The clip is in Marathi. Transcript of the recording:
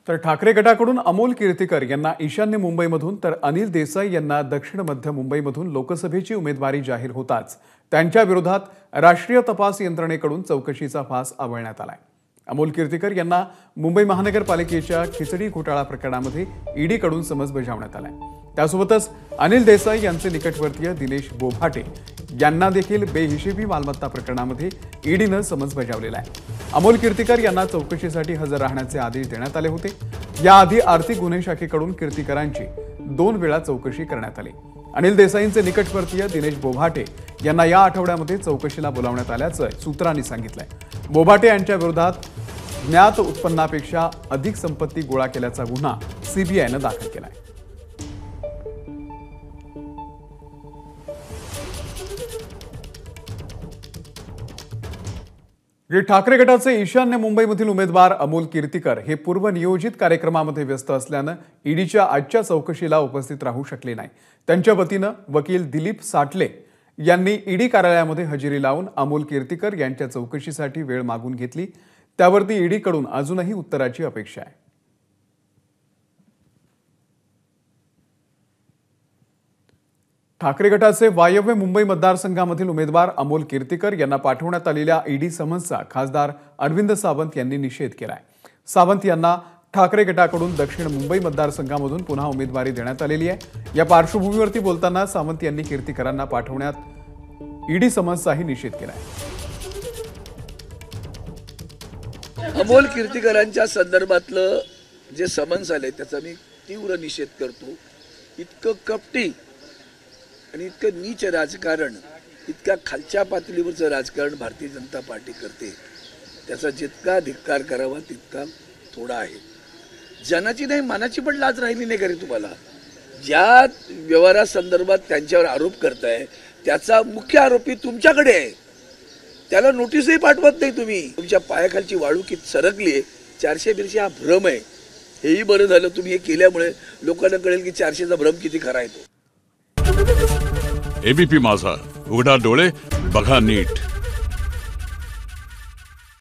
तर ठाकरे गटाकडून अमोल कीर्तिकर यांना ईशान्य मुंबईमधून तर अनिल देसाई यांना दक्षिण मध्य मुंबईमधून लोकसभेची उमेदवारी जाहीर होताच त्यांच्या विरोधात राष्ट्रीय तपास यंत्रणेकडून चौकशीचा फास आवळण्यात आलाय। अमोल कीर्तिकर यांना मुंबई महानगरपालिकेच्या खिचडी घोटाळा प्रकरणामध्ये ईडीकडून समन्स बजावण्यात आलाय। त्यासोबतच अनिल देसाई यांचे निकटवर्तीय दिनेश बोभाटे यांना देखील बेहिशेबी मालमत्ता प्रकरणामध्ये ईडीनं समन्स बजावलेला आहे। अमोल कीर्तिकर यांना चौकशीसाठी हजर राहण्याचे आदेश देण्यात आले होते। याआधी आर्थिक गुन्हे शाखेकडून कीर्तिकरांची 2 वेळा चौकशी करण्यात आली। अनिल देसाईंचे निकटवर्तीय दिनेश बोभाटे यांना या आठवड्यामध्ये चौकशीला बोलावण्यात आल्याचं सूत्रांनी सांगितलंय। बोभाटे यांच्या विरोधात ज्ञात उत्पन्नापेक्षा अधिक संपत्ती गोळा केल्याचा गुन्हा सीबीआयनं दाखल केलाय। ठाकरे गटाचे ईशान्य मुंबईमधील उमेदवार अमोल कीर्तिकर हे पूर्वनियोजित कार्यक्रमामध्ये व्यस्त असल्यानं ईडीच्या आजच्या चौकशीला उपस्थित राहू शकले नाही। त्यांच्या वतीनं वकील दिलीप साटले यांनी ईडी कार्यालयामध्ये हजेरी लावून अमोल कीर्तिकर यांच्या चौकशीसाठी वेळ मागून घेतली। त्यावरती ईडीकडून अजूनही उत्तराची अपेक्षा आहे। ठाकरे गटाचे वायव्य मुंबई मतदारसंघामधील उमेदवार अमोल कीर्तिकर यांना पाठवण्यात आलेल्या ईडी समन्सचा खासदार अरविंद सावंत यांनी निषेध केलाय। सावंत यांना ठाकरे गटाकडून दक्षिण मुंबई मतदारसंघामधून पुन्हा उमेदवारी देण्यात आलेली आहे। या पार्श्वभूमीवरती बोलताना सावंत यांनी कीर्तिकरांना पाठवण्यात ईडी समन्सचाही निषेध केलाय। अमोल कीर्तिकरांच्या संदर्भातलं जे समन्स आले त्याचा मी तीव्र निषेध करतो। इतकं कपटी आणि इतकं नीच राजकारण, इतक्या खालच्या पातळीवरचं राजकारण भारतीय जनता पार्टी करते, त्याचा जितका धिक्कार करावा तितका थोडा आहे। जनाची नाही मानाची पण लाज राहिली नाही का रे तुम्हाला? ज्या व्यवहारासंदर्भात त्यांच्यावर आरोप करताय त्याचा मुख्य आरोपी तुमच्याकडे आहे, त्याला नोटीसही पाठवत नाही तुम्ही। तुमच्या पायाखालची वाळू किती सरकली आहे, 400 हा भ्रम आहे। हेही बरं झालं तुम्ही हे केल्यामुळे लोकांना कळेल की 400चा भ्रम किती खरा आहे तो। एबीपी माझा, उघडा डोळे बघा नीट।